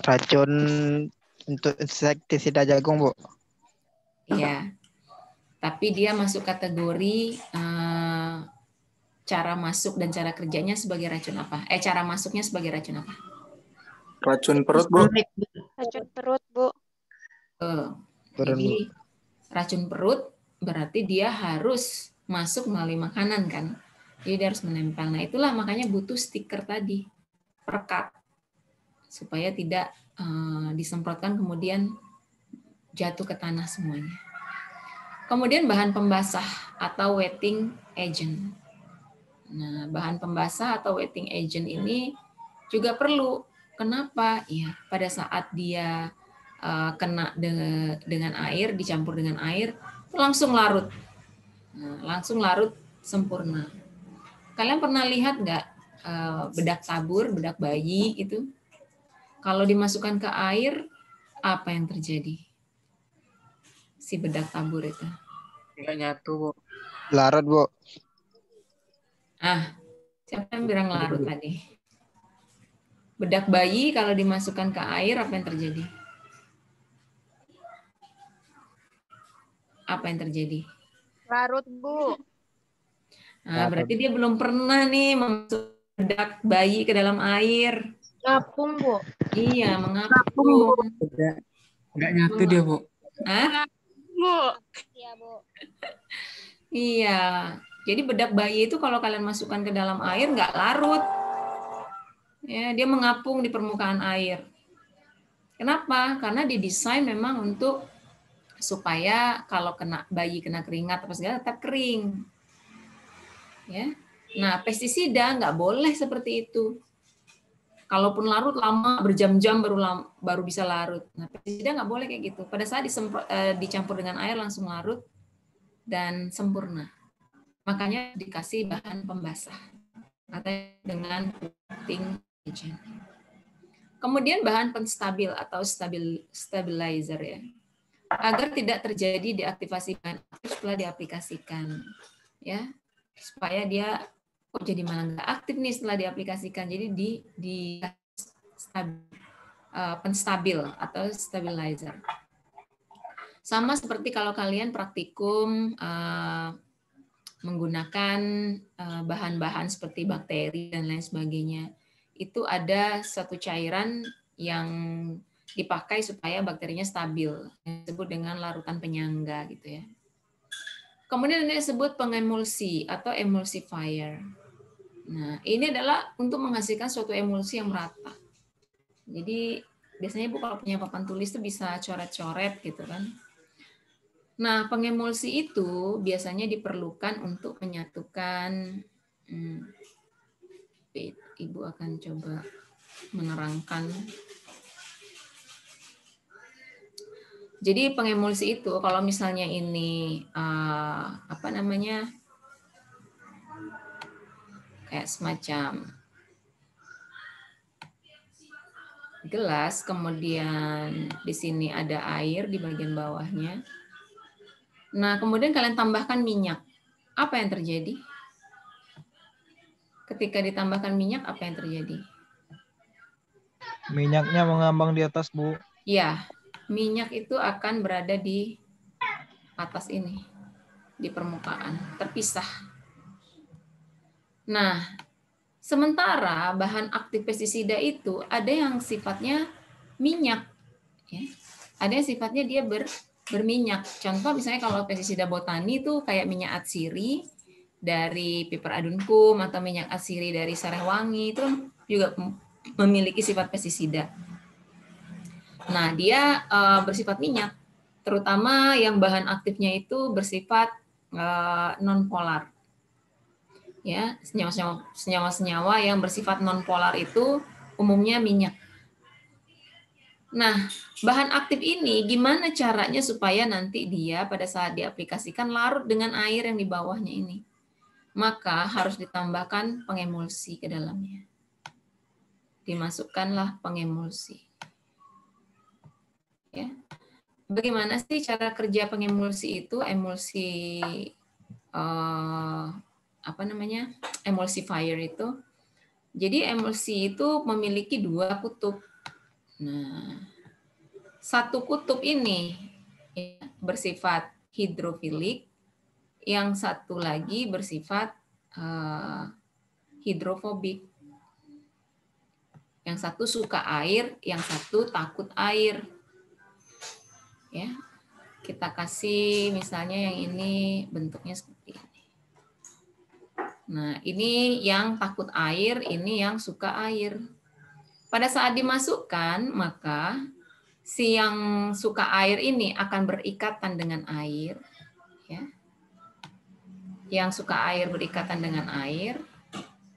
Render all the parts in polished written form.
Racun untuk insektisida jagung, Bu. Ya, tapi dia masuk kategori cara masuk dan cara kerjanya sebagai racun apa? Cara masuknya sebagai racun apa? Racun perut, Bu. Racun perut, Bu. Turun, Bu. Jadi racun perut berarti dia harus masuk melalui makanan kan. Jadi dia harus menempel. Nah itulah makanya butuh stiker tadi, perekat, supaya tidak disemprotkan kemudian jatuh ke tanah semuanya. Kemudian bahan pembasah atau wetting agent. Nah, bahan pembasah atau wetting agent ini juga perlu. Kenapa? Ya, pada saat dia kena dengan air, dicampur dengan air, langsung larut. Nah, langsung larut sempurna. Kalian pernah lihat nggak bedak tabur, bedak bayi itu? Kalau dimasukkan ke air, apa yang terjadi? Si bedak tabur itu. Nggak nyatu, Bu. Larut, Bu. Siapa yang bilang larut tadi? Bedak bayi kalau dimasukkan ke air, apa yang terjadi? Apa yang terjadi? Larut, Bu. Nah, berarti dia belum pernah nih memasukkan bedak bayi ke dalam air. Ngapung, Bu. Iya, mengapung. Nggak nyatu dia, Bu. Hah? Bu. Iya, Bu. Iya. Jadi bedak bayi itu kalau kalian masukkan ke dalam air nggak larut. Ya, dia mengapung di permukaan air. Kenapa? Karena didesain memang untuk supaya kalau bayi kena keringat apa segala tetap kering. Ya. Nah, pestisida nggak boleh seperti itu. Kalaupun larut lama berjam-jam baru bisa larut. Nah, pestisida nggak boleh kayak gitu. Pada saat dicampur dengan air langsung larut dan sempurna. Makanya dikasih bahan pembasah atau dengan wetting agent. Kemudian bahan penstabil atau stabilizer ya. Agar tidak terjadi deaktivasi bahan aktif setelah diaplikasikan. Ya. Supaya dia kok jadi malah nggak aktif nih setelah diaplikasikan. Jadi di penstabil atau stabilizer. Sama seperti kalau kalian praktikum menggunakan bahan-bahan seperti bakteri dan lain sebagainya. Itu ada satu cairan yang dipakai supaya bakterinya stabil, yang disebut dengan larutan penyangga gitu ya. Kemudian ini disebut pengemulsi atau emulsifier. Nah, ini adalah untuk menghasilkan suatu emulsi yang merata. Jadi biasanya Bu kalau punya papan tulis itu bisa coret-coret gitu kan. Nah, pengemulsi itu biasanya diperlukan untuk menyatukan, Ibu akan coba menerangkan. Jadi pengemulsi itu kalau misalnya ini kayak semacam gelas, kemudian di sini ada air di bagian bawahnya. Nah, kemudian kalian tambahkan minyak. Apa yang terjadi? Ketika ditambahkan minyak, apa yang terjadi? Minyaknya mengambang di atas, Bu. Ya, minyak itu akan berada di atas ini, di permukaan, terpisah. Nah, sementara bahan aktif pestisida itu ada yang sifatnya minyak. Ya. Ada yang sifatnya dia berminyak. Contoh misalnya kalau pestisida botani itu kayak minyak atsiri dari piper adunkum atau minyak atsiri dari sareh wangi itu juga memiliki sifat pestisida. Nah, dia bersifat minyak, terutama yang bahan aktifnya itu bersifat non-polar. Ya, senyawa-senyawa yang bersifat non-polar itu umumnya minyak. Nah, bahan aktif ini gimana caranya supaya nanti dia pada saat diaplikasikan larut dengan air yang di bawahnya ini? Maka harus ditambahkan pengemulsi ke dalamnya. Dimasukkanlah pengemulsi. Ya. Bagaimana sih cara kerja pengemulsi itu? Emulsi emulsifier itu. Jadi emulsi itu memiliki dua kutub. Nah, satu kutub ini ya, bersifat hidrofilik, yang satu lagi bersifat hidrofobik. Yang satu suka air, yang satu takut air. Ya, kita kasih misalnya yang ini bentuknya seperti ini. Nah, ini yang takut air, ini yang suka air. Pada saat dimasukkan, maka si yang suka air ini akan berikatan dengan air. Ya. Yang suka air berikatan dengan air.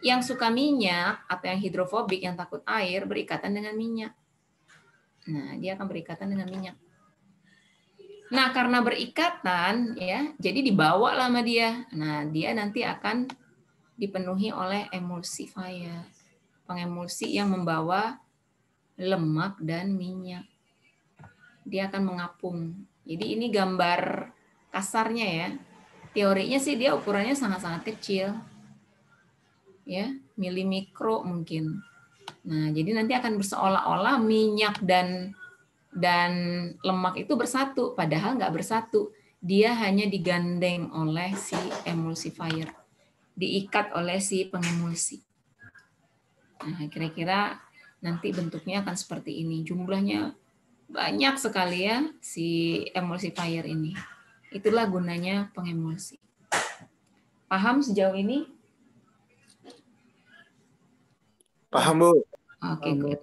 Yang suka minyak atau yang hidrofobik, yang takut air, berikatan dengan minyak. Nah, dia akan berikatan dengan minyak. Nah, karena berikatan, ya, jadi dibawa lah sama dia. Nah, dia nanti akan dipenuhi oleh emulsifier, pengemulsi yang membawa lemak dan minyak. Dia akan mengapung. Jadi ini gambar kasarnya ya. Teorinya sih dia ukurannya sangat-sangat kecil. Ya, milimikro mungkin. Nah, jadi nanti akan berseolah-olah minyak dan lemak itu bersatu, padahal nggak bersatu. Dia hanya digandeng oleh si emulsifier, diikat oleh si pengemulsi. Nah, kira-kira nanti bentuknya akan seperti ini. Jumlahnya banyak sekali ya si emulsifier ini. Itulah gunanya pengemulsi. Paham sejauh ini? Paham, Bu. Oke, good.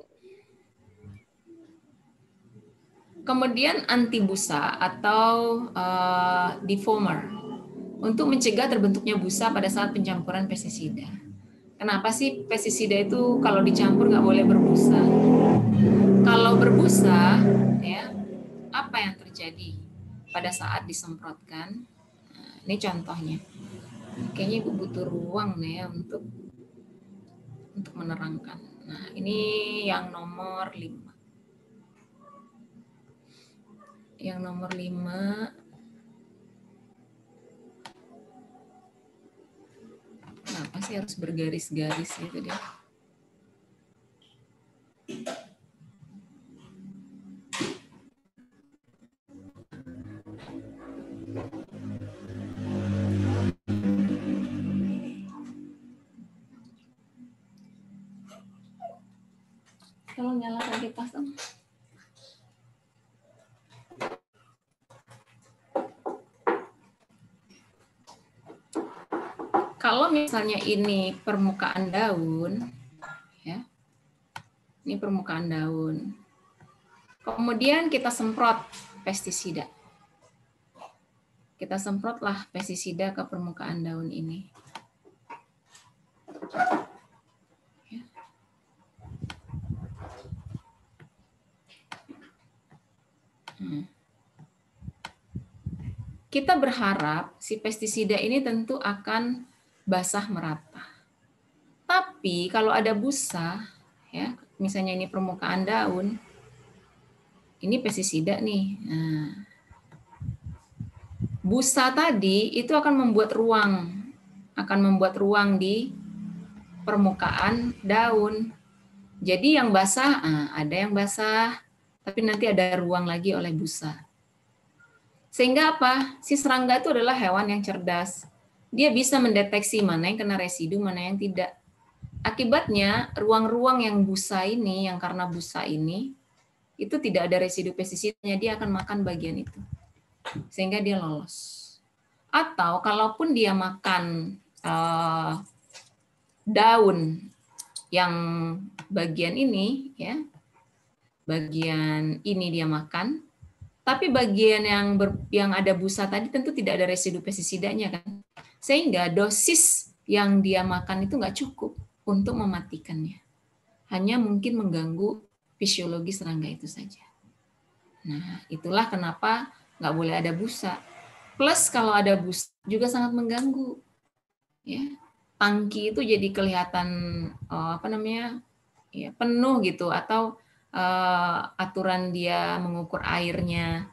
Kemudian antibusa atau defoamer untuk mencegah terbentuknya busa pada saat pencampuran pestisida. Kenapa sih pestisida itu kalau dicampur nggak boleh berbusa? Kalau berbusa, ya apa yang terjadi pada saat disemprotkan? Nah, ini contohnya. Kayaknya Ibu butuh ruang nih ya untuk menerangkan. Nah, ini yang nomor 5. Yang nomor 5. Kenapa sih harus bergaris-garis gitu deh? Tolong nyalakan kipas dong. Kalau misalnya ini permukaan daun, ya, ini permukaan daun. Kemudian kita semprot pestisida. Kita semprotlah pestisida ke permukaan daun ini. Ya. Kita berharap si pestisida ini tentu akan basah merata. Tapi kalau ada busa, ya, misalnya ini permukaan daun, ini pestisida nih. Nah, busa tadi itu akan membuat ruang di permukaan daun. Jadi yang basah, ada yang basah, tapi nanti ada ruang lagi oleh busa. Sehingga apa? Si serangga itu adalah hewan yang cerdas. Dia bisa mendeteksi mana yang kena residu, mana yang tidak. Akibatnya, ruang-ruang yang busa ini, yang karena busa ini, itu tidak ada residu pestisidanya, dia akan makan bagian itu. Sehingga dia lolos. Atau kalaupun dia makan daun yang bagian ini, ya, bagian ini dia makan, tapi bagian yang ada busa tadi tentu tidak ada residu pestisidanya kan, sehingga dosis yang dia makan itu nggak cukup untuk mematikannya, hanya mungkin mengganggu fisiologi serangga itu saja. Nah, itulah kenapa nggak boleh ada busa. Plus kalau ada busa juga sangat mengganggu, ya. Tangki itu jadi kelihatan ya, penuh gitu, atau aturan dia mengukur airnya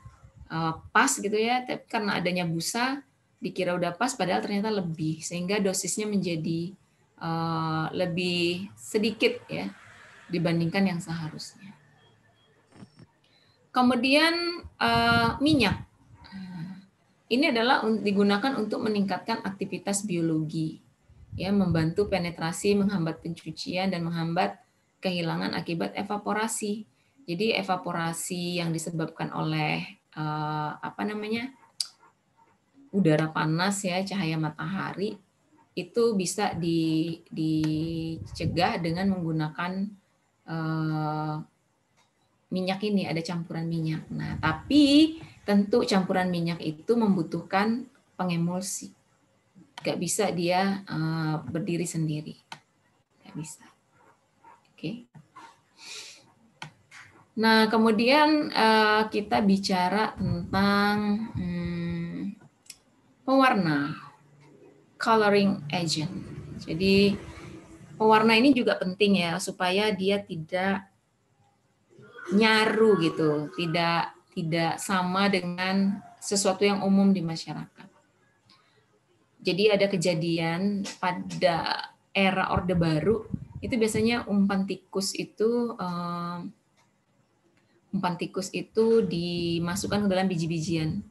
pas gitu ya, tapi karena adanya busa dikira udah pas padahal ternyata lebih, sehingga dosisnya menjadi lebih sedikit ya dibandingkan yang seharusnya. Kemudian minyak. Ini adalah digunakan untuk meningkatkan aktivitas biologi, ya, membantu penetrasi, menghambat pencucian dan menghambat kehilangan akibat evaporasi. Jadi evaporasi yang disebabkan oleh udara panas, ya, cahaya matahari itu bisa dicegah dengan menggunakan minyak ini, ada campuran minyak. Nah, tapi tentu campuran minyak itu membutuhkan pengemulsi. Nggak bisa dia berdiri sendiri. Nggak bisa. Oke. Nah, kemudian kita bicara tentang pewarna, coloring agent. Jadi pewarna ini juga penting, ya, supaya dia tidak nyaru gitu, tidak sama dengan sesuatu yang umum di masyarakat. Jadi ada kejadian pada era Orde Baru itu biasanya umpan tikus itu dimasukkan ke dalam biji-bijian,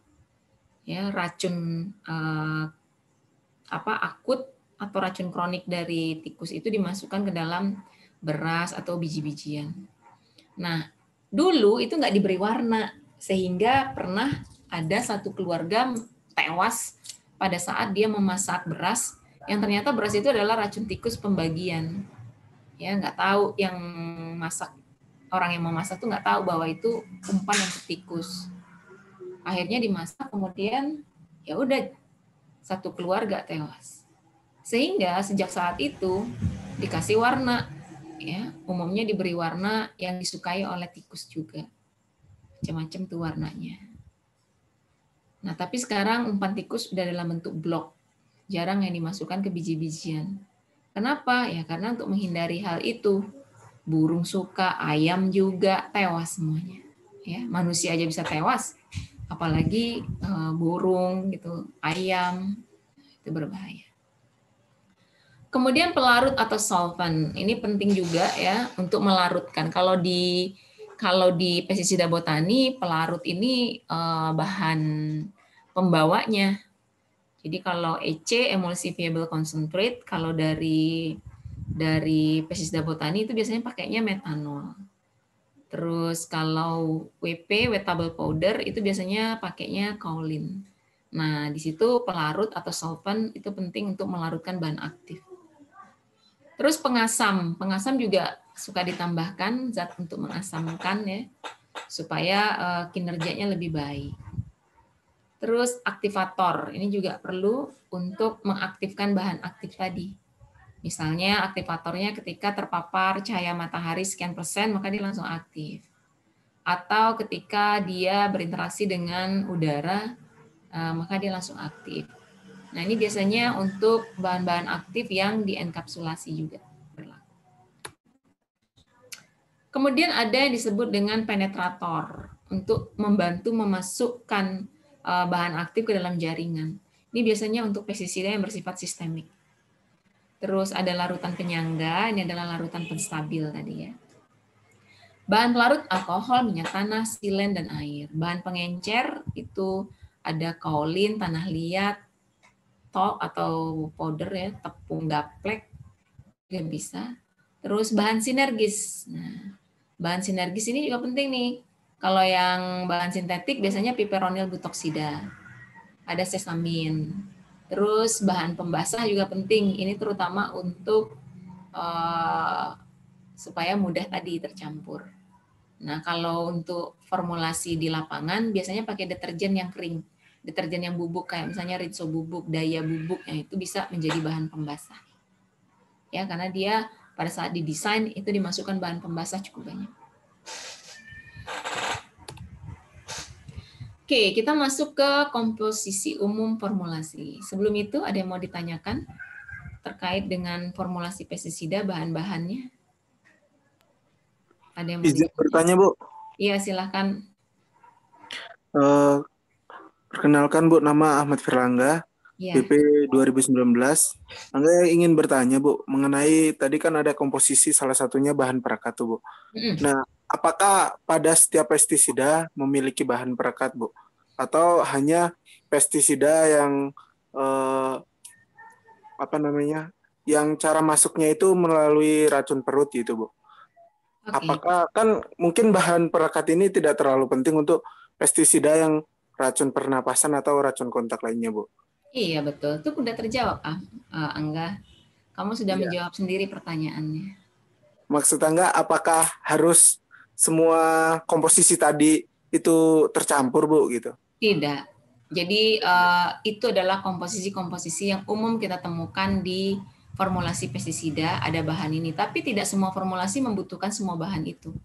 ya, racun akut atau racun kronik dari tikus itu dimasukkan ke dalam beras atau biji-bijian. Nah, dulu itu nggak diberi warna, sehingga pernah ada satu keluarga tewas pada saat dia memasak beras, yang ternyata beras itu adalah racun tikus pembagian. Ya, nggak tahu yang masak, orang yang memasak tuh nggak tahu bahwa itu umpan yang tikus. Akhirnya dimasak, kemudian ya udah satu keluarga tewas. Sehingga sejak saat itu dikasih warna. Ya, umumnya diberi warna yang disukai oleh tikus juga. Macam-macam tuh warnanya. Nah, tapi sekarang umpan tikus sudah dalam bentuk blok. Jarang yang dimasukkan ke biji-bijian. Kenapa? Ya karena untuk menghindari hal itu. Burung suka, ayam juga tewas semuanya. Ya, manusia aja bisa tewas. Apalagi burung gitu, ayam, itu berbahaya. Kemudian pelarut atau solvent, ini penting juga, ya, untuk melarutkan. Kalau di pestisida botani, pelarut ini bahan pembawanya. Jadi kalau EC, emulsifiable concentrate, kalau dari pestisida botani itu biasanya pakainya metanol. Terus kalau WP, wettable powder, itu biasanya pakainya kaolin. Nah, di situ pelarut atau solvent itu penting untuk melarutkan bahan aktif. Terus pengasam juga suka ditambahkan zat untuk mengasamkan, ya, supaya kinerjanya lebih baik. Terus aktivator, ini juga perlu untuk mengaktifkan bahan aktif tadi. Misalnya aktivatornya ketika terpapar cahaya matahari sekian persen, maka dia langsung aktif. Atau ketika dia berinteraksi dengan udara, maka dia langsung aktif. Nah, ini biasanya untuk bahan-bahan aktif yang dienkapsulasi juga berlaku. Kemudian ada yang disebut dengan penetrator untuk membantu memasukkan bahan aktif ke dalam jaringan. Ini biasanya untuk pestisida yang bersifat sistemik. Terus ada larutan penyangga, ini adalah larutan penstabil tadi, ya. Bahan pelarut alkohol, minyak tanah, silen, dan air. Bahan pengencer itu ada kaolin, tanah liat, talc atau powder, ya, tepung gaplek juga bisa. Terus bahan sinergis. Nah, bahan sinergis ini juga penting nih. Kalau yang bahan sintetik biasanya piperonil butoksida. Ada sesamin. Terus bahan pembasah juga penting. Ini terutama untuk supaya mudah tadi tercampur. Nah, kalau untuk formulasi di lapangan biasanya pakai deterjen yang kering. Deterjen yang bubuk kayak misalnya Rinso bubuk, Daya bubuk, yang itu bisa menjadi bahan pembasah. Ya, karena dia pada saat didesain itu dimasukkan bahan pembasah cukup banyak. Oke, kita masuk ke komposisi umum formulasi. Sebelum itu ada yang mau ditanyakan terkait dengan formulasi pestisida, bahan-bahannya? Ada yang mau Izin bertanya, Bu. Iya, silahkan. Perkenalkan, Bu, nama Ahmad Firlangga, Ya. BP 2019. Angga ingin bertanya, Bu, mengenai tadi kan ada komposisi salah satunya bahan perakat, Bu. Nah, apakah pada setiap pestisida memiliki bahan perekat, Bu? Atau hanya pestisida yang apa namanya? Yang cara masuknya itu melalui racun perut gitu, Bu? Oke. Apakah kan mungkin bahan perekat ini tidak terlalu penting untuk pestisida yang racun pernapasan atau racun kontak lainnya, Bu? Iya betul, itu udah terjawab Angga. Kamu sudah Iya. menjawab sendiri pertanyaannya. Maksud Angga, apakah harus semua komposisi tadi itu tercampur, Bu, gitu? Tidak. Jadi itu adalah komposisi-komposisi yang umum kita temukan di formulasi pestisida, ada bahan ini. Tapi tidak semua formulasi membutuhkan semua bahan itu.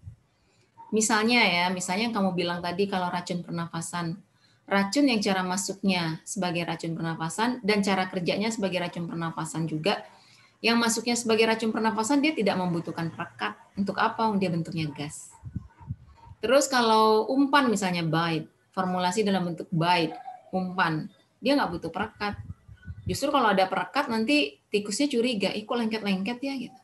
Misalnya yang kamu bilang tadi kalau racun pernafasan. Racun yang cara masuknya sebagai racun pernafasan dan cara kerjanya sebagai racun pernafasan juga. Yang masuknya sebagai racun pernafasan dia tidak membutuhkan perekat. Untuk apa? Dia bentuknya gas. Terus kalau umpan misalnya bite, formulasi dalam bentuk bite, umpan, dia nggak butuh perekat. Justru kalau ada perekat nanti tikusnya curiga, kok lengket-lengket ya gitu.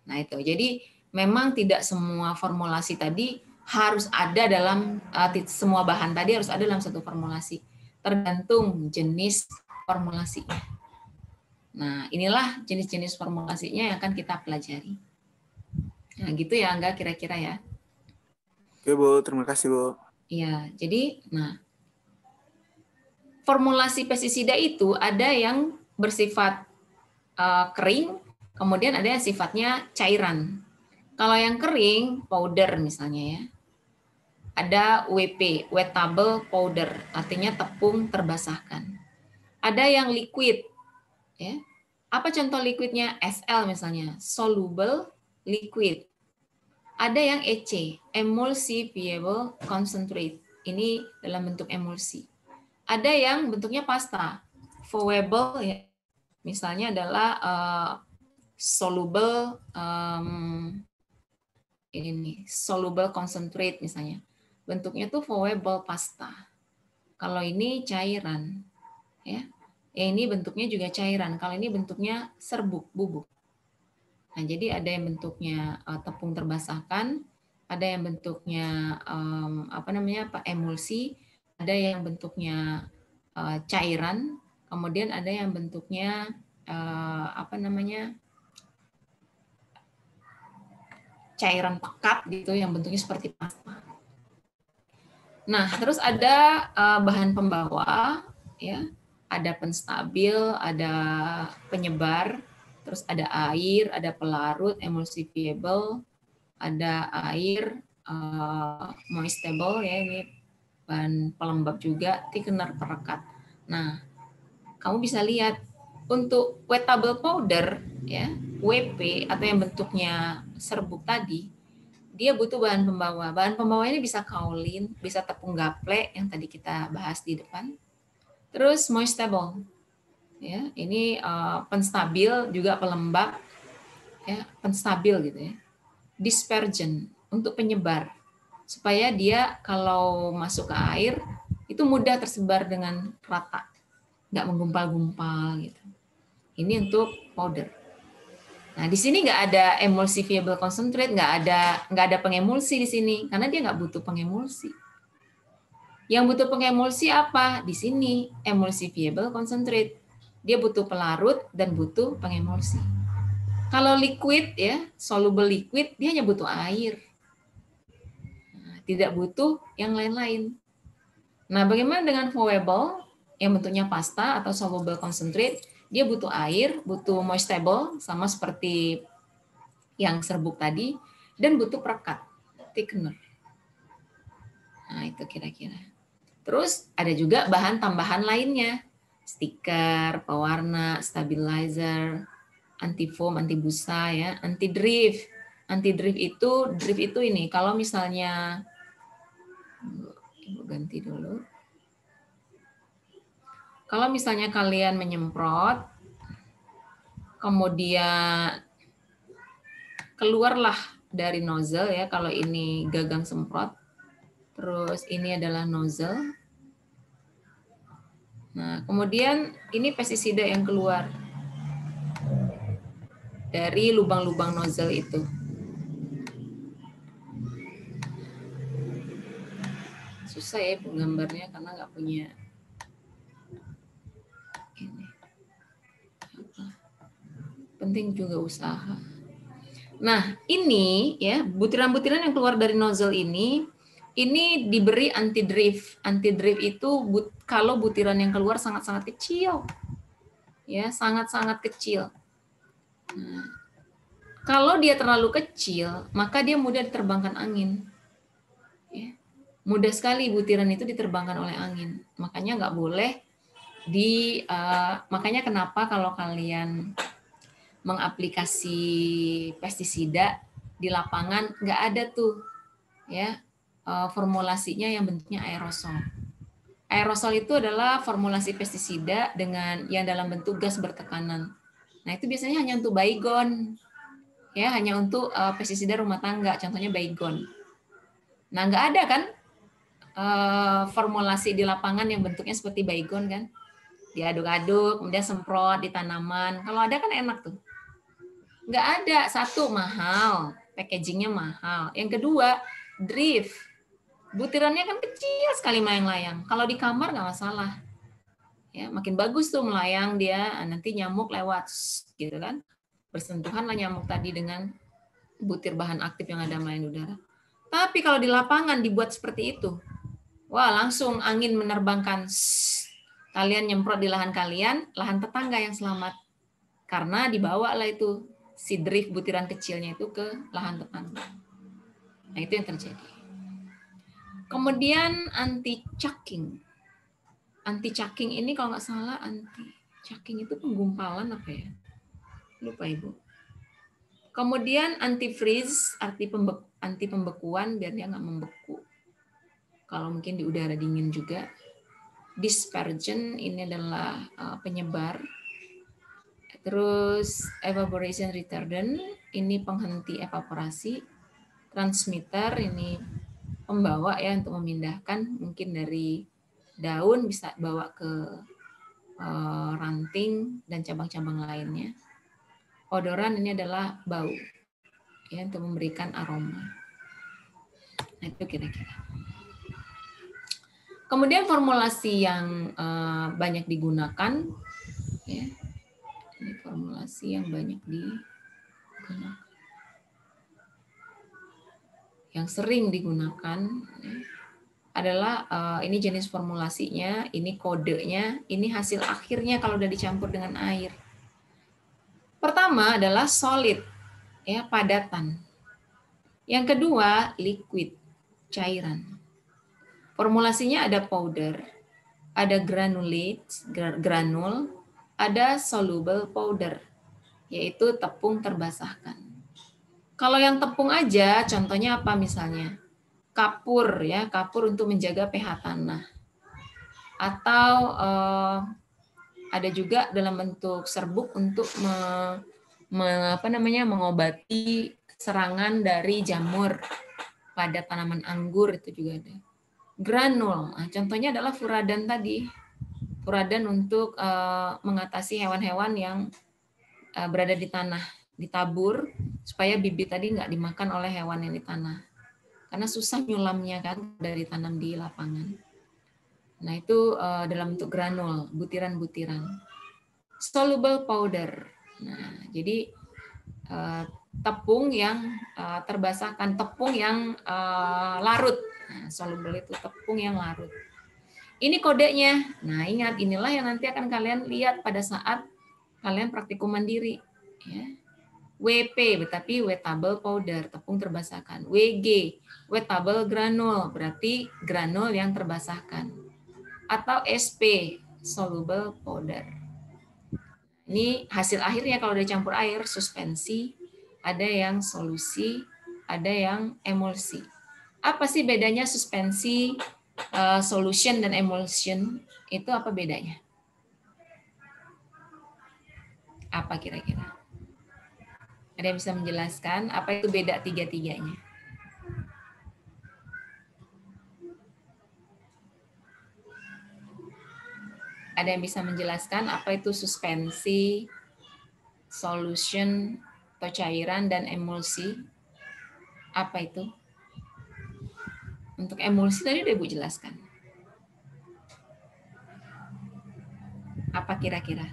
Nah itu, jadi memang tidak semua formulasi tadi harus ada dalam semua bahan tadi harus ada dalam satu formulasi. Tergantung jenis formulasinya. Nah inilah jenis-jenis formulasinya yang akan kita pelajari. Nah gitu ya Angga kira-kira ya. Oke, Bu. Terima kasih, Bu. Iya, jadi formulasi pestisida itu ada yang bersifat kering, kemudian ada yang sifatnya cairan. Kalau yang kering, powder misalnya ya, ada WP, wettable powder, artinya tepung terbasahkan. Ada yang liquid, ya. Apa contoh liquidnya? SL misalnya, soluble liquid. Ada yang EC, emulsifiable concentrate. Ini dalam bentuk emulsi. Ada yang bentuknya pasta, flowable ya. Misalnya adalah soluble ini soluble concentrate misalnya. Bentuknya tuh flowable pasta. Kalau ini cairan ya. Ini bentuknya juga cairan. Kalau ini bentuknya serbuk, bubuk. Nah, jadi ada yang bentuknya tepung terbasahkan, ada yang bentuknya emulsi, ada yang bentuknya cairan, kemudian ada yang bentuknya cairan pekat gitu, yang bentuknya seperti pasta. Nah, terus ada bahan pembawa, ya, ada penstabil, ada penyebar. Terus ada air, ada pelarut, emulsifiable, ada air, moistable ya ini bahan pelembab juga, thickener perekat. Nah, kamu bisa lihat untuk wettable powder ya, WP atau yang bentuknya serbuk tadi, dia butuh bahan pembawa. Bahan pembawa ini bisa kaolin, bisa tepung gaplek yang tadi kita bahas di depan. Terus moistable. Ya, ini penstabil juga pelembab ya, penstabil gitu ya. Dispergen untuk penyebar supaya dia kalau masuk ke air itu mudah tersebar dengan rata, nggak menggumpal-gumpal gitu. Ini untuk powder. Nah di sini nggak ada emulsifiable concentrate, nggak ada pengemulsi di sini karena dia nggak butuh pengemulsi. Yang butuh pengemulsi apa? Di sini emulsifiable concentrate. Dia butuh pelarut dan butuh pengemulsi. Kalau liquid ya, soluble liquid, dia hanya butuh air. Nah, tidak butuh yang lain-lain. Nah, bagaimana dengan flowable yang bentuknya pasta atau soluble concentrate? Dia butuh air, butuh moistable sama seperti yang serbuk tadi dan butuh perekat, thickener. Nah, itu kira-kira. Terus ada juga bahan tambahan lainnya. Stiker, pewarna, stabilizer, anti foam, anti busa ya, anti drift. Anti drift itu ini kalau misalnya Ibu ganti dulu. Kalau misalnya kalian menyemprot kemudian keluarlah dari nozzle ya, kalau ini gagang semprot. Terus ini adalah nozzle. Nah, kemudian ini pestisida yang keluar dari lubang-lubang nozzle itu. susah ya gambarnya karena nggak punya ini. Penting juga usaha. Nah, ini ya butiran-butiran yang keluar dari nozzle ini diberi anti drift. Anti drift itu kalau butiran yang keluar sangat-sangat kecil. Ya, sangat-sangat kecil. Nah, kalau dia terlalu kecil, maka dia mudah diterbangkan angin. Ya, mudah sekali butiran itu diterbangkan oleh angin. Makanya nggak boleh makanya kenapa kalau kalian mengaplikasi pestisida di lapangan nggak ada tuh ya formulasinya yang bentuknya aerosol. Aerosol itu adalah formulasi pestisida dengan yang dalam bentuk gas bertekanan. Nah, itu biasanya hanya untuk baygon. Ya, hanya untuk pestisida rumah tangga, contohnya baygon. Nah, nggak ada kan formulasi di lapangan yang bentuknya seperti baygon kan? Diaduk-aduk, kemudian semprot di tanaman. Kalau ada kan enak tuh. Nggak ada. Satu, mahal. Packagingnya mahal. Yang kedua, drift. Butirannya kan kecil sekali melayang-layang. Kalau di kamar nggak masalah. Ya, makin bagus tuh melayang dia, nanti nyamuk lewat, gitu kan. Bersentuhanlah nyamuk tadi dengan butir bahan aktif yang ada melayang udara. Tapi kalau di lapangan dibuat seperti itu, wah langsung angin menerbangkan. Kalian nyemprot di lahan kalian, lahan tetangga yang selamat. Karena dibawa lah itu si drift butiran kecilnya itu ke lahan tetangga. Nah, itu yang terjadi. Kemudian anti-chucking. Anti-chucking ini kalau nggak salah anti-chucking itu penggumpalan apa ya? Lupa Ibu. Kemudian anti-freeze, anti pembekuan biar dia nggak membeku. Kalau mungkin di udara dingin juga. Dispersion ini adalah penyebar. Terus evaporation retardant ini penghenti evaporasi. Transmitter ini pembawa ya untuk memindahkan mungkin dari daun bisa bawa ke ranting dan cabang-cabang lainnya. Odoran ini adalah bau ya untuk memberikan aroma. Nah, itu kira-kira. Kemudian formulasi yang banyak digunakan, ya, ini formulasi yang banyak digunakan, yang sering digunakan ya, adalah ini jenis formulasinya, ini kodenya, ini hasil akhirnya kalau udah dicampur dengan air. Pertama adalah solid, ya padatan. Yang kedua liquid, cairan. Formulasinya ada powder, ada granul, ada soluble powder, yaitu tepung terbasahkan. Kalau yang tepung aja, contohnya apa misalnya? Kapur, ya, kapur untuk menjaga pH tanah. Atau ada juga dalam bentuk serbuk untuk mengobati serangan dari jamur pada tanaman anggur, itu juga ada. Granul, nah, contohnya adalah furadan tadi. Furadan untuk mengatasi hewan-hewan yang berada di tanah, ditabur supaya bibit tadi nggak dimakan oleh hewan yang di tanah. Karena susah nyulamnya kan dari tanam di lapangan. Nah, itu dalam bentuk granul, butiran-butiran. Soluble powder. Nah, jadi tepung yang terbasahkan, tepung yang larut. Nah, soluble itu tepung yang larut. Ini kodenya. Nah, ingat, inilah yang nanti akan kalian lihat pada saat kalian praktikum mandiri. Ya. WP, tapi wettable powder, tepung terbasahkan. WG, wettable granul, berarti granul yang terbasahkan. Atau SP, soluble powder. Ini hasil akhirnya kalau udah campur air, suspensi, ada yang solusi, ada yang emulsi. Apa sih bedanya suspensi, solution, dan emulsion? Itu apa bedanya? Apa kira-kira? Ada yang bisa menjelaskan apa itu beda tiga-tiganya? Ada yang bisa menjelaskan apa itu suspensi, solution, atau cairan, dan emulsi? Apa itu? Untuk emulsi tadi udah Ibu jelaskan. Apa kira-kira?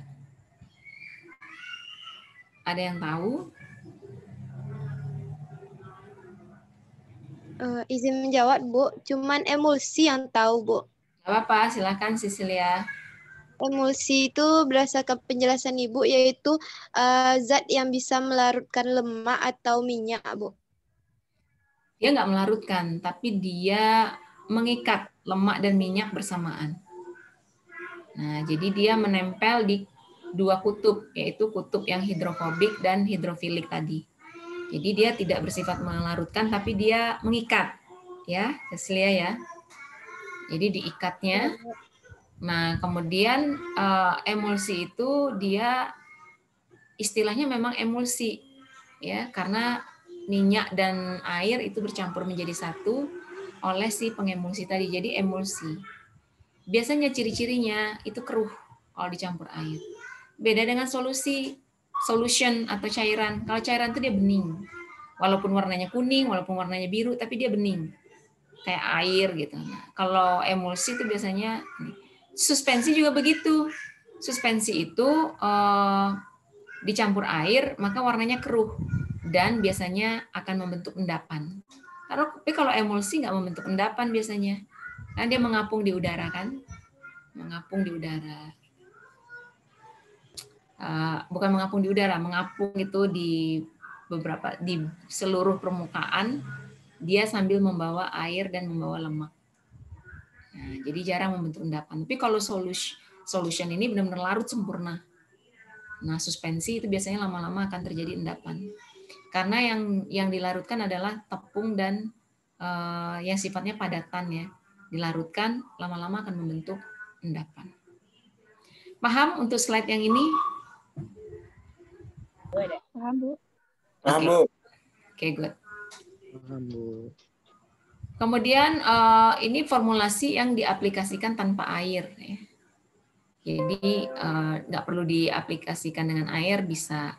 Ada yang tahu? Izin menjawab, Bu. Cuman emulsi yang tahu, Bu. Gak apa-apa, silakan Cecilia. Emulsi itu berdasarkan penjelasan Ibu yaitu zat yang bisa melarutkan lemak atau minyak, Bu. Dia nggak melarutkan, tapi dia mengikat lemak dan minyak bersamaan. Nah, jadi dia menempel di dua kutub, yaitu kutub yang hidrofobik dan hidrofilik tadi. Jadi dia tidak bersifat melarutkan, tapi dia mengikat, ya, Cecilia ya. Jadi diikatnya. Nah, kemudian emulsi itu dia istilahnya memang emulsi, ya, karena minyak dan air itu bercampur menjadi satu oleh si pengemulsi tadi. Jadi emulsi. Biasanya ciri-cirinya itu keruh kalau dicampur air. Beda dengan solution atau cairan. Kalau cairan itu dia bening. Walaupun warnanya kuning, walaupun warnanya biru, tapi dia bening. Kayak air gitu. Nah, kalau emulsi itu biasanya, suspensi juga begitu. Suspensi itu dicampur air, maka warnanya keruh. Dan biasanya akan membentuk endapan. Tapi kalau emulsi nggak membentuk endapan biasanya. Karena dia mengapung di udara kan. Mengapung di udara. Bukan mengapung di udara, mengapung itu di seluruh permukaan, dia sambil membawa air dan membawa lemak. Nah, jadi jarang membentuk endapan. Tapi kalau solution ini benar-benar larut sempurna. Nah, suspensi itu biasanya lama-lama akan terjadi endapan. Karena yang dilarutkan adalah tepung dan yang sifatnya padatan ya. Dilarutkan, lama-lama akan membentuk endapan. Paham untuk slide yang ini? Paham, Bu? Paham, Bu. Oke, good. Paham, Bu. Kemudian ini formulasi yang diaplikasikan tanpa air. Ya. Jadi nggak perlu diaplikasikan dengan air, bisa.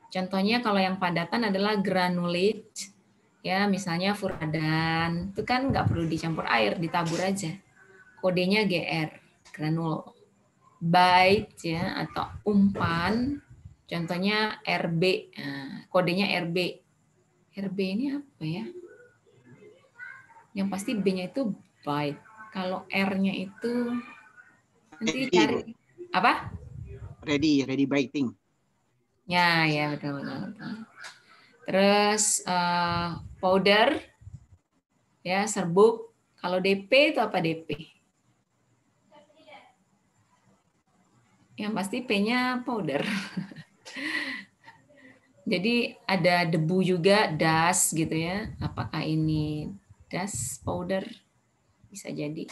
Contohnya kalau yang padatan adalah granulate, ya misalnya furadan, itu kan nggak perlu dicampur air, ditabur aja. Kodenya GR, granul. Bite ya atau umpan, contohnya RB, nah, kodenya RB. RB ini apa ya? Yang pasti B-nya itu bite. Kalau R-nya itu nanti Ready, cari Bu. apa? Ready biting. Ya, betul. Terus powder, ya serbuk. Kalau DP itu apa DP? Yang pasti P-nya powder. Jadi ada debu juga, dust gitu ya. Apakah ini dust powder? Bisa jadi.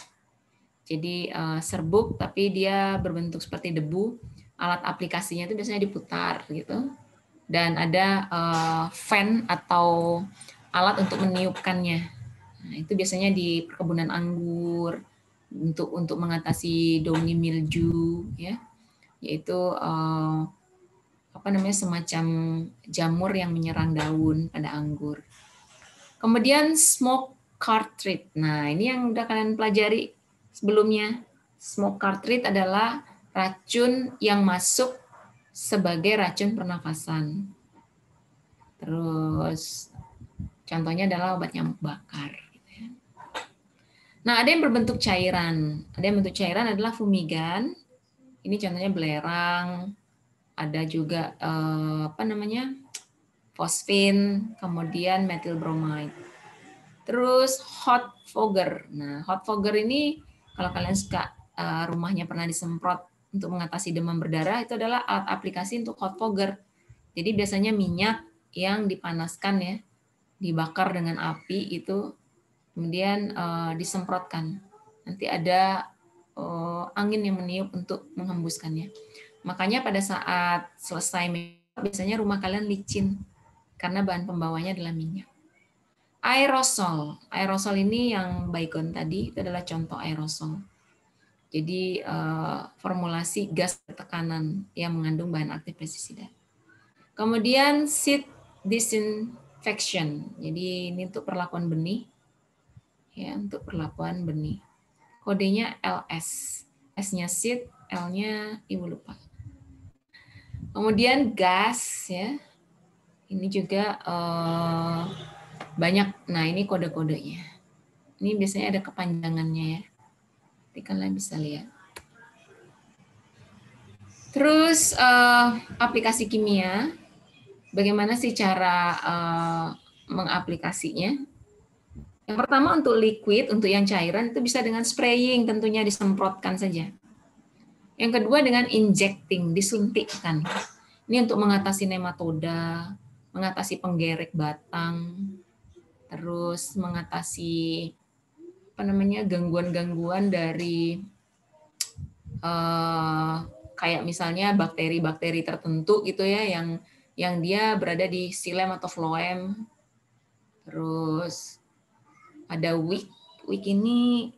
Jadi serbuk tapi dia berbentuk seperti debu. Alat aplikasinya itu biasanya diputar gitu. Dan ada fan atau alat untuk meniupkannya. Nah, itu biasanya di perkebunan anggur untuk mengatasi downy mildew ya. Yaitu semacam jamur yang menyerang daun pada anggur. Kemudian smoke cartridge. Nah, ini yang udah kalian pelajari sebelumnya. Smoke cartridge adalah racun yang masuk sebagai racun pernafasan. Terus contohnya adalah obat nyamuk bakar. Nah, ada yang berbentuk cairan. Ada yang bentuk cairan adalah fumigan. Ini contohnya belerang. Ada juga fosfin, kemudian methyl bromide. Terus hot fogger. Nah, hot fogger ini kalau kalian suka rumahnya pernah disemprot untuk mengatasi demam berdarah, itu adalah alat aplikasi untuk hot fogger. Jadi biasanya minyak yang dipanaskan ya, dibakar dengan api itu, kemudian disemprotkan. Nanti ada angin yang meniup untuk menghembuskannya. Makanya pada saat selesai biasanya rumah kalian licin karena bahan pembawanya adalah minyak. Aerosol. Aerosol ini yang baygon tadi itu adalah contoh aerosol. Jadi formulasi gas tekanan yang mengandung bahan aktif pestisida. Kemudian seed disinfection. Jadi ini untuk perlakuan benih. ya untuk perlakuan benih. Kodenya LS. S-nya seed, L-nya ibu lupa. Kemudian gas ya. Ini juga banyak. Nah, ini kode-kodenya. Ini biasanya ada kepanjangannya ya. Nanti kalian bisa lihat. Terus aplikasi kimia. Bagaimana sih cara mengaplikasinya? Yang pertama untuk liquid, untuk yang cairan itu bisa dengan spraying, tentunya disemprotkan saja. Yang kedua dengan injecting, disuntikkan. Ini untuk mengatasi nematoda, mengatasi penggerek batang, terus mengatasi gangguan-gangguan dari kayak misalnya bakteri-bakteri tertentu gitu ya, yang dia berada di xylem atau phloem. Terus ada wick ini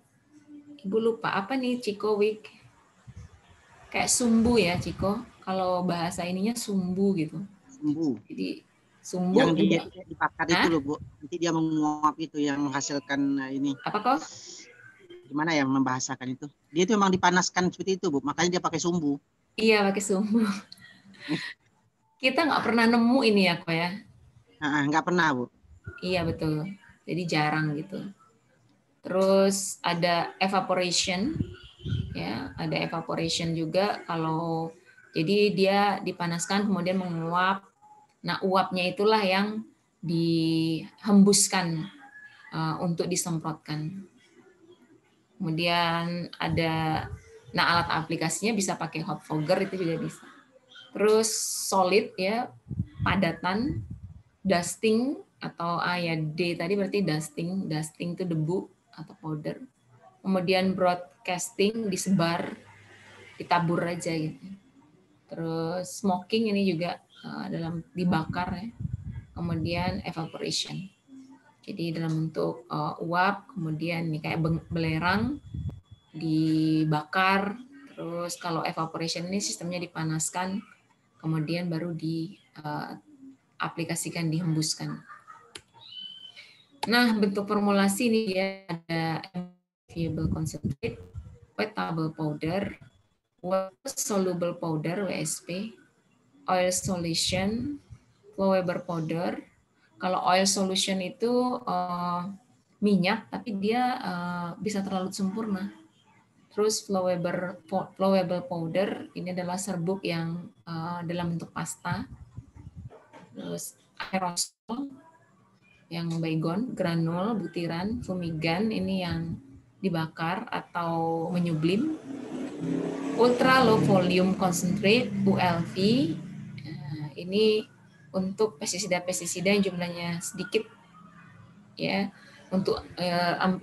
ibu lupa apa nih Ciko, wick kayak sumbu ya Ciko, kalau bahasa ininya sumbu gitu. Sumbu. Jadi sumbu Yang juga. dibakar itu loh Bu, nanti dia menguap itu yang menghasilkan ini. Apa kok? Gimana ya membahasakan itu? Dia itu memang dipanaskan seperti itu Bu, makanya dia pakai sumbu. Iya pakai sumbu. Kita nggak pernah nemu ini ya kok ya. Nggak pernah Bu. Iya betul. Jadi jarang gitu. Terus ada evaporation, ya ada evaporation juga kalau jadi dia dipanaskan kemudian menguap. Nah uapnya itulah yang dihembuskan untuk disemprotkan. Kemudian ada, nah alat aplikasinya bisa pakai hot fogger itu juga bisa. Terus solid ya, padatan, dusting atau ya D tadi berarti dusting itu debu atau powder. Kemudian broadcasting disebar, ditabur aja gitu. Terus smoking ini juga dalam dibakar ya. Kemudian evaporation. Jadi dalam bentuk uap, kemudian ini kayak belerang dibakar. Terus kalau evaporation ini sistemnya dipanaskan, kemudian baru diaplikasikan, dihembuskan. Nah, bentuk formulasi ini ya ada viable concentrate, wettable powder, water soluble powder (WSP), oil solution, flowable powder. Kalau oil solution itu minyak, tapi dia bisa terlalu sempurna. Terus flowable powder ini adalah serbuk yang dalam bentuk pasta. Terus aerosol yang baygon, granul, butiran, fumigan ini yang dibakar atau menyublim. Ultra low volume concentrate (ULV) ini untuk pestisida yang jumlahnya sedikit ya. Untuk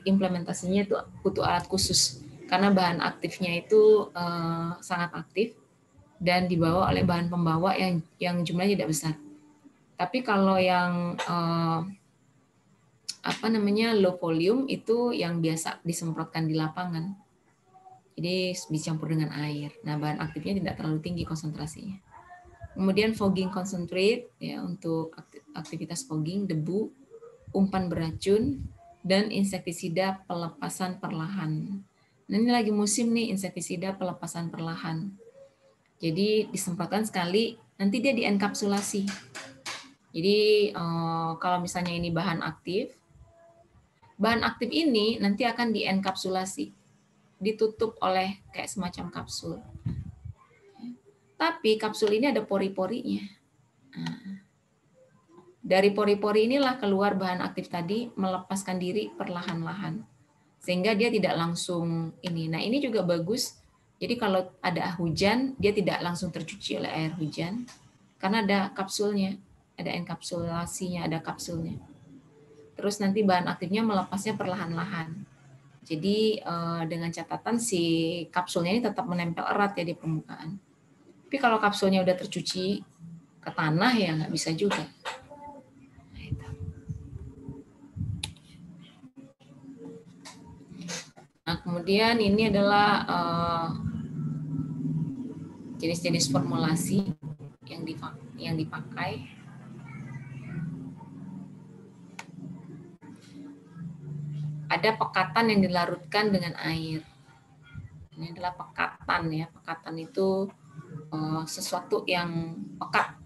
implementasinya itu butuh alat khusus karena bahan aktifnya itu sangat aktif dan dibawa oleh bahan pembawa yang jumlahnya tidak besar. Tapi kalau yang low volume itu yang biasa disemprotkan di lapangan. Jadi dicampur dengan air. Nah, bahan aktifnya tidak terlalu tinggi konsentrasinya. Kemudian fogging concentrate ya untuk aktivitas fogging, debu, umpan beracun, dan insektisida pelepasan perlahan. Nah, ini lagi musim nih insektisida pelepasan perlahan. Jadi disemprotkan sekali, nanti dia dienkapsulasi. Jadi kalau misalnya ini bahan aktif ini nanti akan dienkapsulasi, ditutup oleh kayak semacam kapsul. Tapi kapsul ini ada pori-porinya. Nah, dari pori-pori inilah keluar bahan aktif tadi, melepaskan diri perlahan-lahan. Sehingga dia tidak langsung ini. Nah, ini juga bagus. Jadi kalau ada hujan, dia tidak langsung tercuci oleh air hujan. Karena ada kapsulnya, ada enkapsulasinya, ada kapsulnya. Terus nanti bahan aktifnya melepasnya perlahan-lahan. Jadi dengan catatan si kapsulnya ini tetap menempel erat ya di permukaan. Tapi kalau kapsulnya udah tercuci ke tanah ya nggak bisa juga. Nah, kemudian ini adalah jenis-jenis formulasi yang dipakai. ada pekatan yang dilarutkan dengan air. Ini adalah pekatan ya. Pekatan itu sesuatu yang pekat.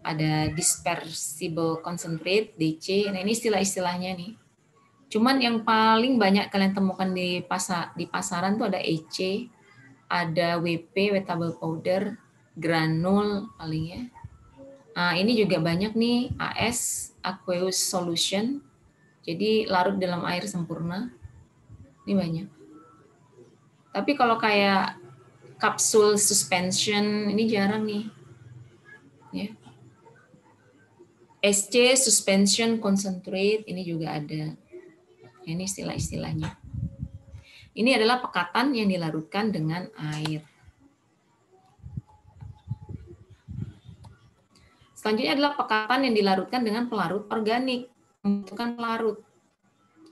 Ada dispersible concentrate, DC. Nah, ini istilah-istilahnya nih. Cuman yang paling banyak kalian temukan di pasaran tuh ada EC, ada WP, wettable powder, granul paling ya. Nah, ini juga banyak nih AS, aqueous solution. Jadi larut dalam air sempurna. Ini banyak. Tapi kalau kayak kapsul suspension ini jarang nih. Ya. SC suspension concentrate ini juga ada. Ini istilah-istilahnya. Ini adalah pekatan yang dilarutkan dengan air. Selanjutnya adalah pekatan yang dilarutkan dengan pelarut organik, membutuhkan pelarut.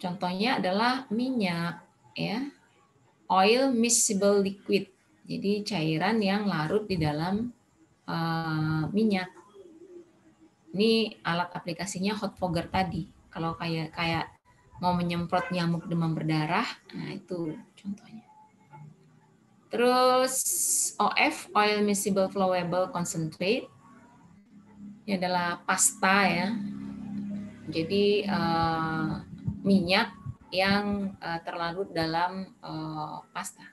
Contohnya adalah minyak, ya, oil miscible liquid. Jadi cairan yang larut di dalam minyak. Ini alat aplikasinya hot fogger tadi. Kalau kayak mau menyemprot nyamuk demam berdarah, nah itu contohnya. Terus OF, oil miscible flowable concentrate. Ini adalah pasta ya. Jadi minyak yang terlarut dalam pasta.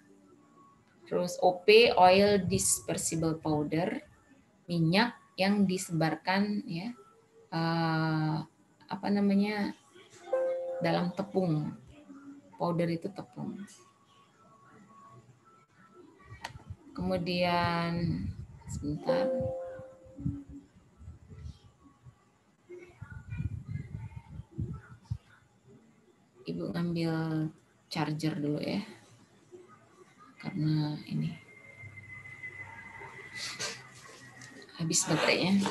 Terus OP, oil dispersible powder, minyak yang disebarkan ya dalam tepung. Powder itu tepung. Kemudian sebentar. Ibu ngambil charger dulu ya. Karena ini habis baterainya.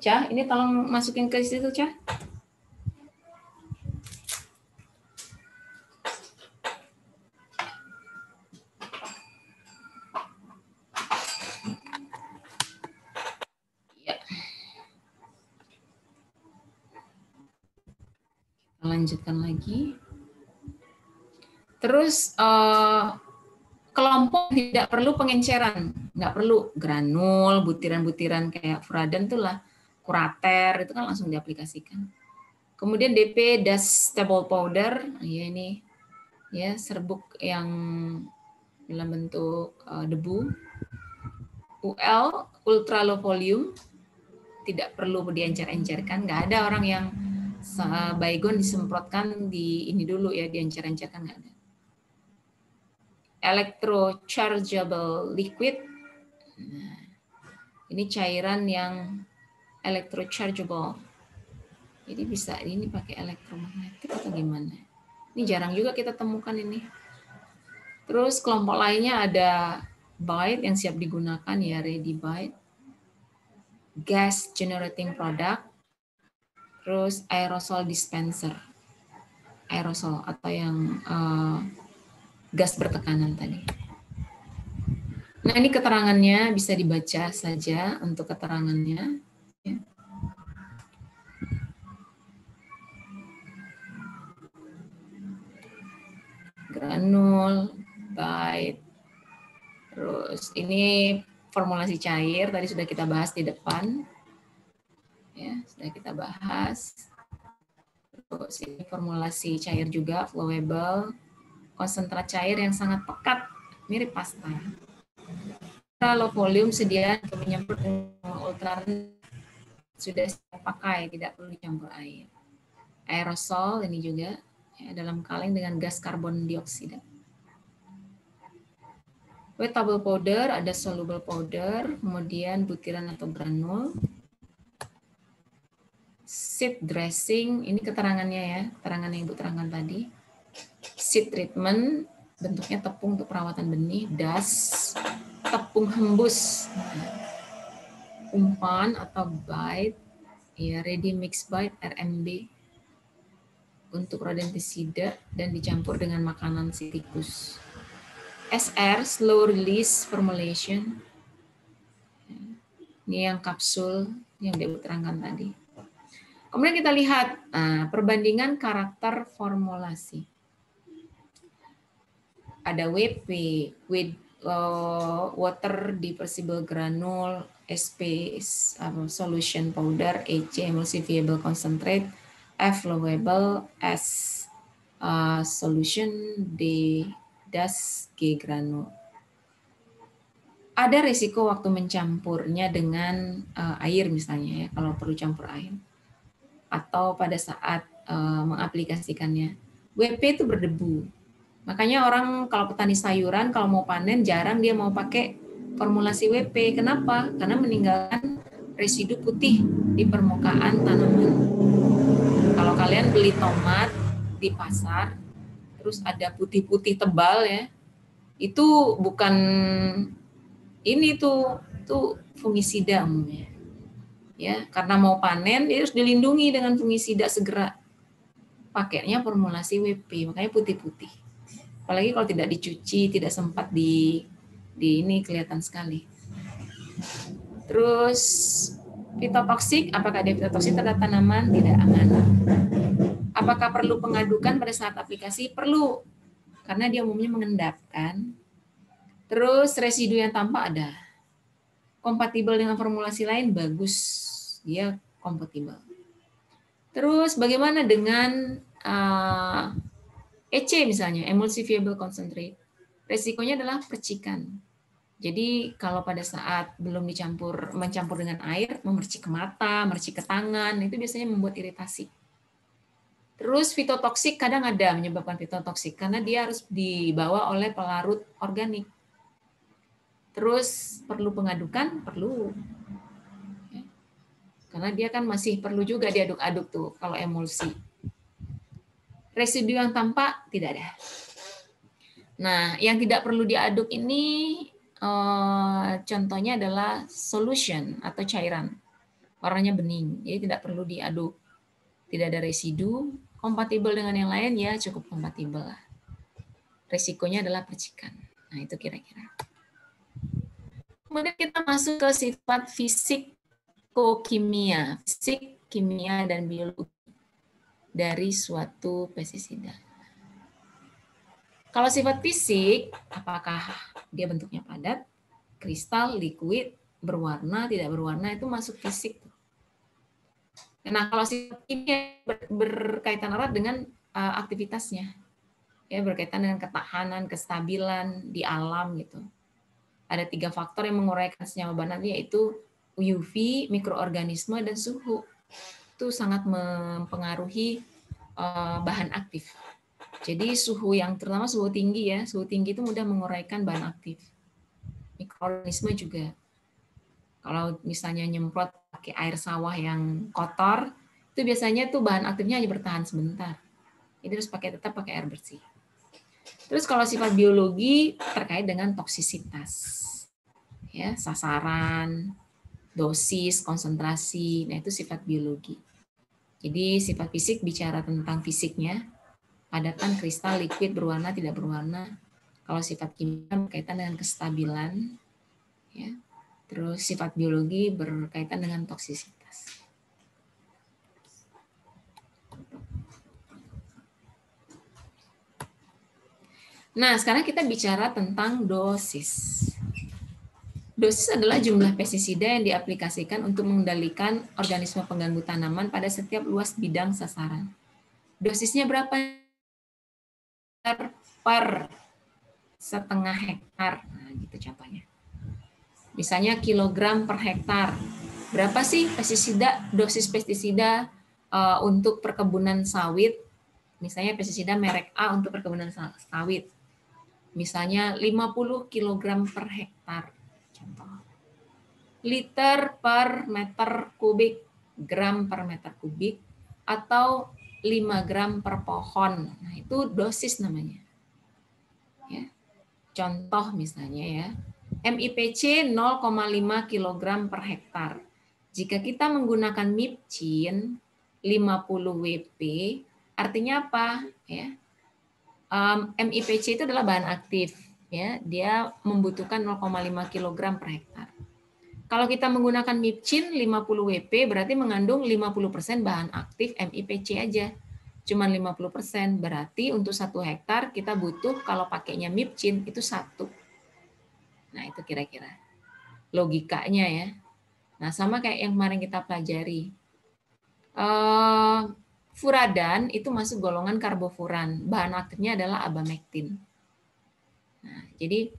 Cah, ini tolong masukin ke situ, Cah. Ya. Kita lanjutkan lagi. Terus kelompok tidak perlu pengenceran, nggak perlu granul, butiran-butiran kayak furadan itulah, kurater itu kan langsung diaplikasikan. Kemudian DP dust stable powder, ya ini ya serbuk yang dalam bentuk debu. UL ultra low volume, tidak perlu diencer-encerkan, nggak ada orang yang baygon disemprotkan di ini dulu ya, diencer-encerkan nggak ada. Electrochargeable liquid. Nah, ini cairan yang electrochargeable. Jadi bisa ini pakai elektromagnetik atau gimana? Ini jarang juga kita temukan ini. Terus kelompok lainnya ada bite yang siap digunakan ya, ready bite. Gas generating product. Terus aerosol dispenser. Aerosol atau yang gas bertekanan tadi. Nah, ini keterangannya bisa dibaca saja untuk keterangannya. Ya. Granul, bite. Terus ini formulasi cair, tadi sudah kita bahas di depan. Ya, sudah kita bahas. Terus ini formulasi cair juga, flowable. Konsentrat cair yang sangat pekat, mirip pasta. Low volume sedia untuk menyemprot dengan ultra sudah pakai, tidak perlu dicampur air. Aerosol ini juga ya, dalam kaleng dengan gas karbon dioksida. Wettable powder, ada soluble powder, kemudian butiran atau granul. Seed dressing, ini keterangannya ya, keterangan yang Ibu terangkan tadi. Seed treatment, bentuknya tepung untuk perawatan benih. Das, tepung hembus. Umpan atau bite, ya, ready mix bite, RMB, untuk rodentisida dan dicampur dengan makanan si tikus. SR, slow release formulation. Ini yang kapsul yang dia terangkan tadi. Kemudian kita lihat perbandingan karakter formulasi. Ada WP, with water dispersible granule, SP solution powder, EC emulsifiable concentrate, F flowable, S solution, D das, G granule. Ada risiko waktu mencampurnya dengan air misalnya ya, kalau perlu campur air. Atau pada saat mengaplikasikannya. WP itu berdebu. Makanya orang kalau petani sayuran, kalau mau panen, jarang dia mau pakai formulasi WP. Kenapa? Karena meninggalkan residu putih di permukaan tanaman. Kalau kalian beli tomat di pasar, terus ada putih-putih tebal ya, itu bukan ini tuh fungisida umumnya. Ya, karena mau panen dia harus dilindungi dengan fungisida segera. Pakainya formulasi WP, makanya putih-putih. Apalagi kalau tidak dicuci, tidak sempat di ini kelihatan sekali. Terus fitotoksik, apakah ada fitotoksik terhadap tanaman? Tidak aman. Apakah perlu pengadukan pada saat aplikasi? Perlu, karena dia umumnya mengendapkan. Terus residu yang tampak ada. Kompatibel dengan formulasi lain, bagus. Dia kompatibel. Terus bagaimana dengan EC misalnya, emulsifiable concentrate? Resikonya adalah percikan. Jadi kalau pada saat belum mencampur dengan air, memercik ke mata, memercik ke tangan, itu biasanya membuat iritasi. Terus fitotoksik kadang ada menyebabkan fitotoksik karena dia harus dibawa oleh pelarut organik. Terus perlu pengadukan? Perlu. Karena dia kan masih perlu juga diaduk-aduk tuh kalau emulsi. Residu yang tampak tidak ada. Nah, yang tidak perlu diaduk ini contohnya adalah solution atau cairan. Warnanya bening, jadi tidak perlu diaduk. Tidak ada residu, kompatibel dengan yang lain ya cukup kompatibel lah. Resikonya adalah percikan. Nah, itu kira-kira. Kemudian kita masuk ke sifat fisik kimia, fisik, kimia, dan biologi dari suatu pestisida. Kalau sifat fisik, apakah dia bentuknya padat, kristal, liquid, berwarna, tidak berwarna, itu masuk fisik. Nah, kalau sifat kimia berkaitan erat dengan aktivitasnya, ya berkaitan dengan ketahanan, kestabilan di alam gitu. Ada 3 faktor yang menguraikan senyawa banatnya, yaitu UV, mikroorganisme, dan suhu. Itu sangat mempengaruhi bahan aktif. Jadi suhu yang terutama suhu tinggi ya, suhu tinggi itu mudah menguraikan bahan aktif. Mikroorganisme juga. Kalau misalnya nyemprot pakai air sawah yang kotor, itu biasanya tuh bahan aktifnya hanya bertahan sebentar. Jadi harus tetap pakai air bersih. Terus kalau sifat biologi terkait dengan toksisitas. Ya, sasaran, dosis, konsentrasi, nah itu sifat biologi. Jadi sifat fisik bicara tentang fisiknya, padatan, kristal, liquid, berwarna, tidak berwarna. Kalau sifat kimia berkaitan dengan kestabilan, ya. Terus sifat biologi berkaitan dengan toksisitas. Nah, sekarang kita bicara tentang dosis. Dosis adalah jumlah pestisida yang diaplikasikan untuk mengendalikan organisme pengganggu tanaman pada setiap luas bidang sasaran. Dosisnya berapa per setengah hektar? Nah, gitu contohnya. Misalnya kilogram per hektar. Berapa sih pestisida, dosis pestisida untuk perkebunan sawit? Misalnya pestisida merek A untuk perkebunan sawit. Misalnya 50 kg per hektar. Contoh. Liter per meter kubik, gram per meter kubik, atau 5 gram per pohon. Nah, itu dosis namanya. Ya. Contoh misalnya ya, MIPC 0,5 kg per hektar. Jika kita menggunakan mipcin 50 WP, artinya apa? Ya. MIPC itu adalah bahan aktif. Ya, dia membutuhkan 0,5 kg per hektar. Kalau kita menggunakan mipcin 50 WP berarti mengandung 50% bahan aktif MIPC aja. Cuman 50%. Berarti untuk 1 hektar kita butuh kalau pakainya mipcin itu 1. Nah, itu kira-kira logikanya ya. Nah, sama kayak yang kemarin kita pelajari. Furadan itu masuk golongan karbofuran. Bahan aktifnya adalah abamektin. Nah, jadi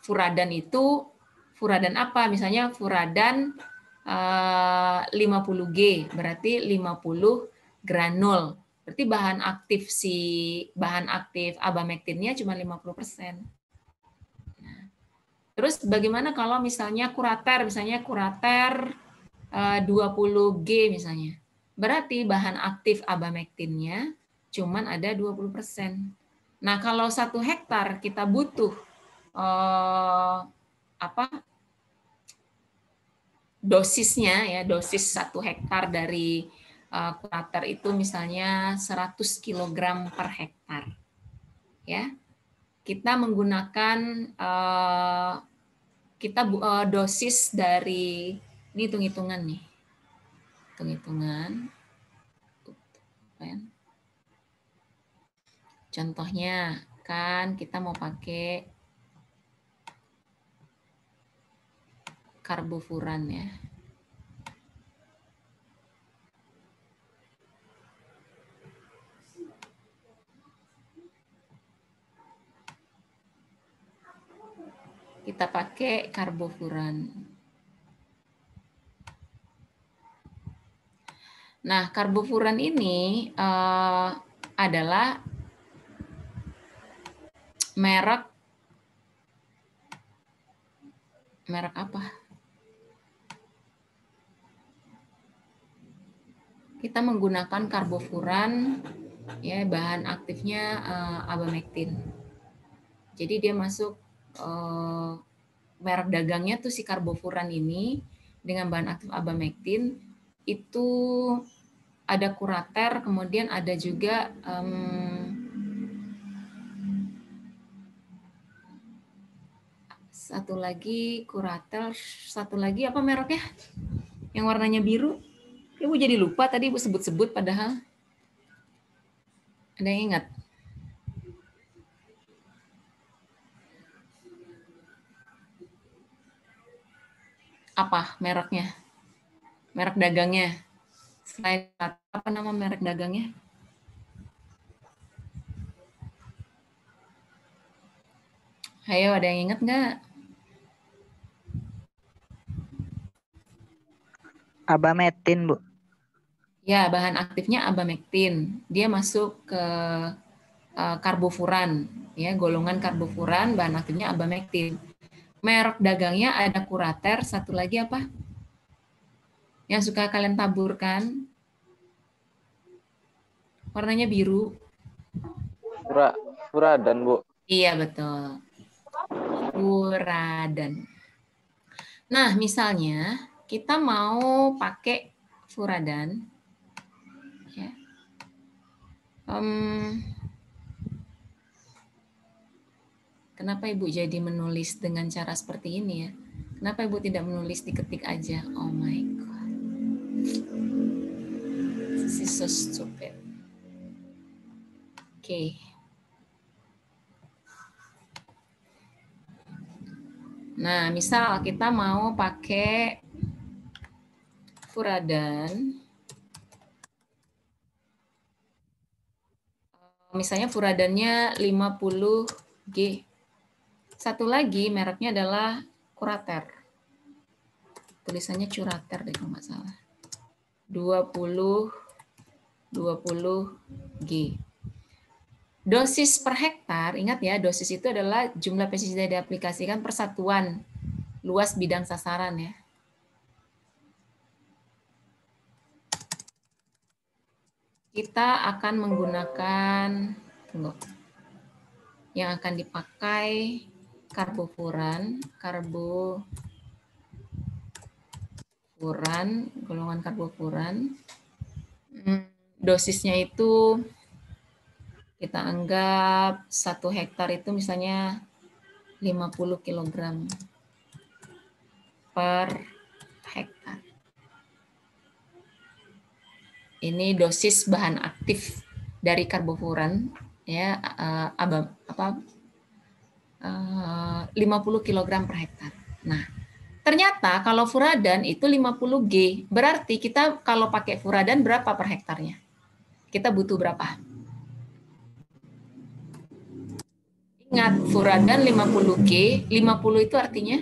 furadan apa? Misalnya furadan 50G, berarti 50 granul. Berarti bahan aktif abamektinnya cuma 50%. Nah, terus bagaimana kalau misalnya kurater 20G misalnya. Berarti bahan aktif abamektinnya cuma ada 20%. Nah, kalau 1 hektar kita butuh dosisnya ya, dosis 1 hektar dari kurater itu misalnya 100 kg per hektar. Ya. Kita menggunakan dosis dari ini hitung-hitungan nih. Hitung-hitungan. Contohnya kan kita mau pakai karbofuran ya. Kita pakai karbofuran. Nah, karbofuran ini adalah merek apa? Kita menggunakan karbofuran, ya bahan aktifnya abamektin. Jadi dia masuk merek dagangnya tuh si karbofuran ini dengan bahan aktif abamektin itu ada kurater, kemudian ada juga satu lagi kurater, satu lagi apa mereknya? Yang warnanya biru. Ibu jadi lupa tadi Ibu sebut-sebut padahal. Ada yang ingat? Apa mereknya? Merek dagangnya? Selain apa nama merek dagangnya? Ayo, ada yang ingat nggak? Abamektin, Bu. Ya, bahan aktifnya abamektin. Dia masuk ke karbofuran, ya golongan karbofuran, bahan aktifnya abamektin. Merek dagangnya ada kurater, satu lagi apa? Yang suka kalian taburkan? Warnanya biru. Furadan, Bu. Iya, betul. Furadan. Nah, misalnya kita mau pakai furadan. Ya. Kenapa Ibu jadi menulis dengan cara seperti ini ya? Kenapa Ibu tidak menulis diketik aja? Oh my God. This is so stupid. Oke. Nah, misal kita mau pakai furadan. Misalnya furadannya 50G. Satu lagi mereknya adalah kurater. Tulisannya curater deh kalau nggak salah. 20G. Dosis per hektar, ingat ya, dosis itu adalah jumlah pestisida yang diaplikasikan per satuan luas bidang sasaran ya. Kita akan menggunakan, yang akan dipakai karbofuran, golongan karbofuran. Dosisnya itu kita anggap 1 hektar itu misalnya 50 kg. per hektar. Ini dosis bahan aktif dari karbofuran ya 50 kg per hektar. Nah, ternyata kalau furadan itu 50 G. Berarti kita kalau pakai furadan berapa per hektarnya? Kita butuh berapa? Ingat, furadan 50 G, 50 itu artinya?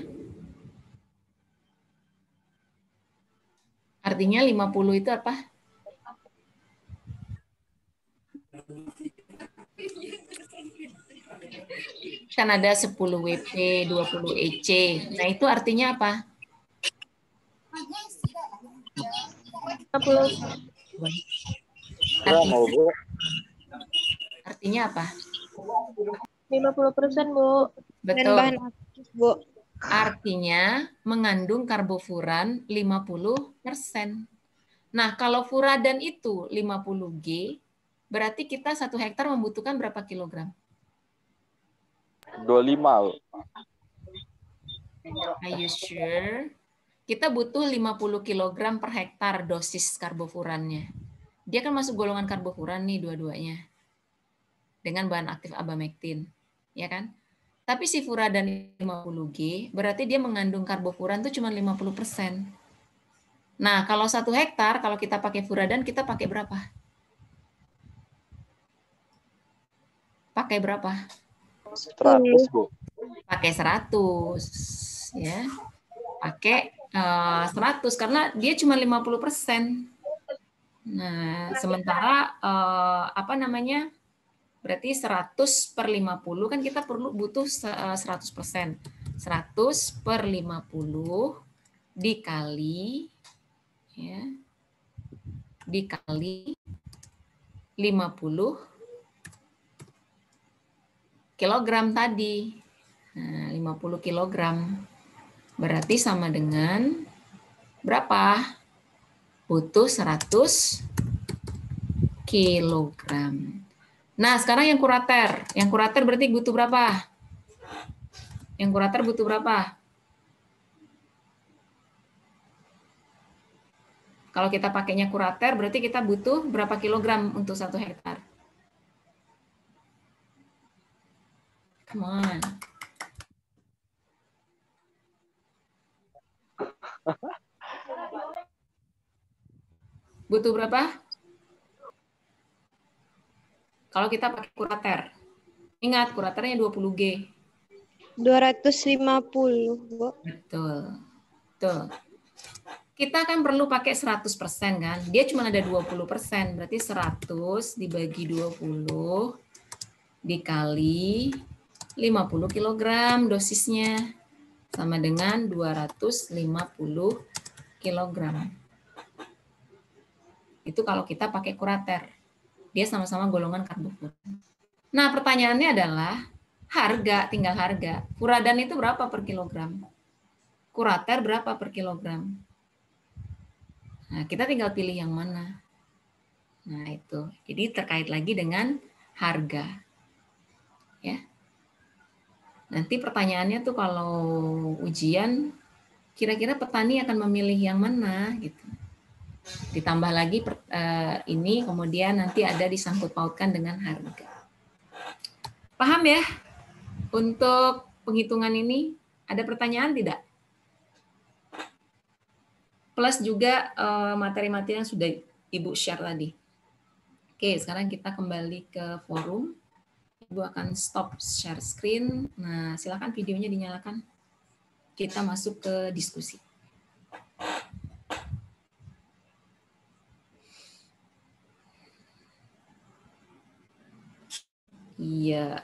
Artinya 50 itu apa? Kan ada 10 WP, 20 EC. Nah, itu artinya apa? 50. Artinya apa? 50%, Bu. Dan Betul. bahan aktif, Bu. Artinya mengandung karbofuran 50%. Nah, kalau furadan itu 50 G, berarti kita 1 hektar membutuhkan berapa kilogram? 25. Are you sure? Kita butuh 50 kg per hektar dosis karbofurannya. Dia kan masuk golongan karbofuran nih dua-duanya. Dengan bahan aktif abamektin. Ya kan? Tapi si furadan 50 G, berarti dia mengandung karbofuran itu cuma 50%. Nah, kalau 1 hektar, kalau kita pakai furadan, kita pakai berapa? Pakai berapa? 100, Bu. Pakai 100. Ya. Pakai 100 karena dia cuma 50%. Nah, sementara berarti 100 per 50 kan kita butuh 100%. 100 per 50 dikali 50 kilogram tadi. Nah, 50 kilogram. Berarti sama dengan berapa? Butuh 100 kilogram. Nah, sekarang yang kurater. Yang kurater berarti butuh berapa? Yang kurater butuh berapa? Kalau kita pakainya kurater, berarti kita butuh berapa kilogram untuk 1 hektar? Come on. Butuh berapa? Kalau kita pakai kurater. Ingat, kuraternya 20 G. 250, Bu. Betul. Betul. Kita kan perlu pakai 100% kan. Dia cuma ada 20%. Berarti 100 dibagi 20 dikali 50 kg dosisnya. Sama dengan 250 kg. Itu kalau kita pakai kurater. Dia sama-sama golongan karbofuran. Nah, pertanyaannya adalah harga, tinggal harga. Furadan itu berapa per kilogram? Kurater berapa per kilogram? Nah, kita tinggal pilih yang mana. Nah, itu. Jadi terkait lagi dengan harga. Ya. Nanti pertanyaannya tuh kalau ujian, kira-kira petani akan memilih yang mana gitu. Ditambah lagi ini kemudian nanti ada disangkut pautkan dengan harga. Paham ya? Untuk penghitungan ini ada pertanyaan tidak? Plus juga materi-materi yang sudah Ibu share tadi. Oke, sekarang kita kembali ke forum. Ibu akan stop share screen. Nah, silakan videonya dinyalakan. Kita masuk ke diskusi. Iya.